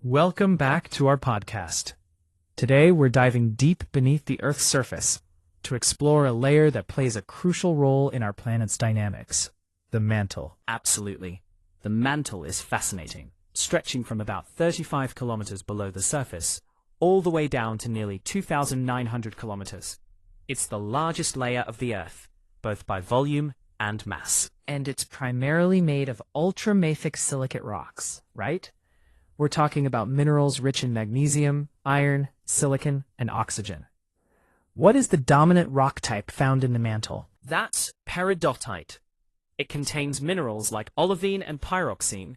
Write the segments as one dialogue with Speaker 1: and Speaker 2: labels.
Speaker 1: Welcome back to our podcast. Today we're diving deep beneath the Earth's surface to explore a layer that plays a crucial role in our planet's dynamics, the mantle.
Speaker 2: Absolutely. The mantle is fascinating, stretching from about 35 kilometers below the surface, all the way down to nearly 2,900 kilometers. It's the largest layer of the Earth, both by volume and mass.
Speaker 1: And it's primarily made of ultramafic silicate rocks, right? We're talking about minerals rich in magnesium, iron, silicon, and oxygen. What is the dominant rock type found in the mantle?
Speaker 2: That's peridotite. It contains minerals like olivine and pyroxene.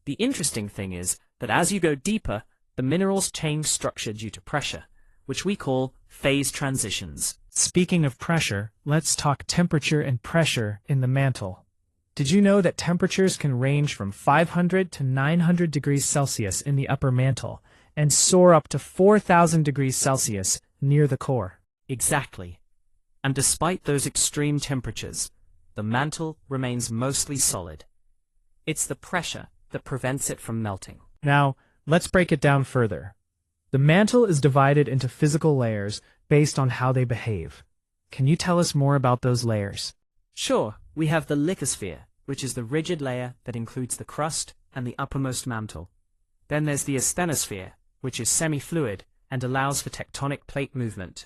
Speaker 2: The interesting thing is that as you go deeper, the minerals change structure due to pressure, which we call phase transitions.
Speaker 1: Speaking of pressure, let's talk temperature and pressure in the mantle. Did you know that temperatures can range from 500 to 900 degrees Celsius in the upper mantle and soar up to 4,000 degrees Celsius near the core?
Speaker 2: Exactly. And despite those extreme temperatures, the mantle remains mostly solid. It's the pressure that prevents it from melting.
Speaker 1: Now, let's break it down further. The mantle is divided into physical layers based on how they behave. Can you tell us more about those layers?
Speaker 2: Sure, we have the lithosphere, which is the rigid layer that includes the crust and the uppermost mantle. Then there's the asthenosphere, which is semi-fluid and allows for tectonic plate movement.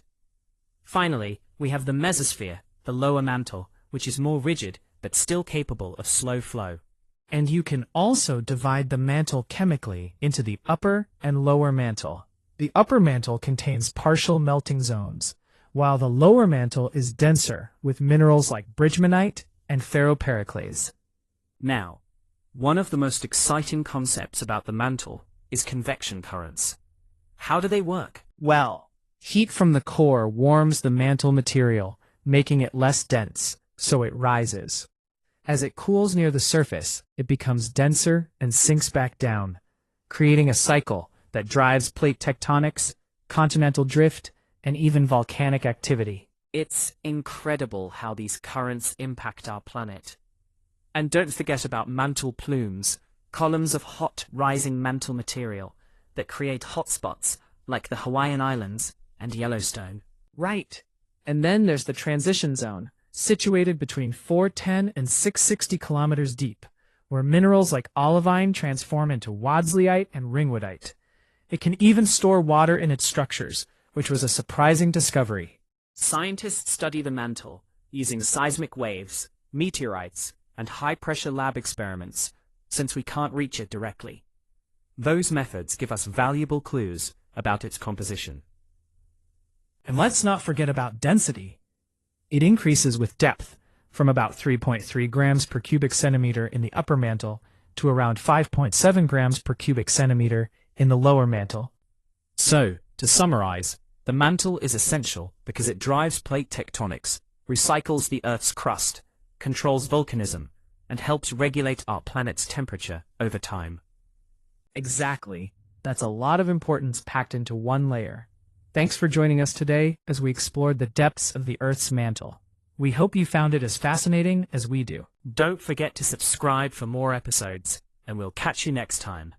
Speaker 2: Finally, we have the mesosphere, the lower mantle, which is more rigid but still capable of slow flow.
Speaker 1: And you can also divide the mantle chemically into the upper and lower mantle. The upper mantle contains partial melting zones, while the lower mantle is denser with minerals like bridgmanite and ferropericlase.
Speaker 2: Now, one of the most exciting concepts about the mantle is convection currents. How do they work?
Speaker 1: Well, heat from the core warms the mantle material, making it less dense, so it rises. As it cools near the surface, it becomes denser and sinks back down, creating a cycle that drives plate tectonics, continental drift, and even volcanic activity.
Speaker 2: It's incredible how these currents impact our planet. And don't forget about mantle plumes, columns of hot, rising mantle material that create hotspots like the Hawaiian Islands and Yellowstone.
Speaker 1: Right. And then there's the transition zone, situated between 410 and 660 kilometers deep, where minerals like olivine transform into wadsleyite and ringwoodite. It can even store water in its structures, which was a surprising discovery.
Speaker 2: Scientists study the mantle using seismic waves, meteorites, and high-pressure lab experiments, since we can't reach it directly. Those methods give us valuable clues about its composition.
Speaker 1: And let's not forget about density. It increases with depth, from about 3.3 grams per cubic centimeter in the upper mantle to around 5.7 grams per cubic centimeter in the lower mantle.
Speaker 2: So, to summarize, the mantle is essential because it drives plate tectonics, recycles the Earth's crust, controls volcanism, and helps regulate our planet's temperature over time.
Speaker 1: Exactly. That's a lot of importance packed into one layer. Thanks for joining us today as we explored the depths of the Earth's mantle. We hope you found it as fascinating as we do.
Speaker 2: Don't forget to subscribe for more episodes, and we'll catch you next time.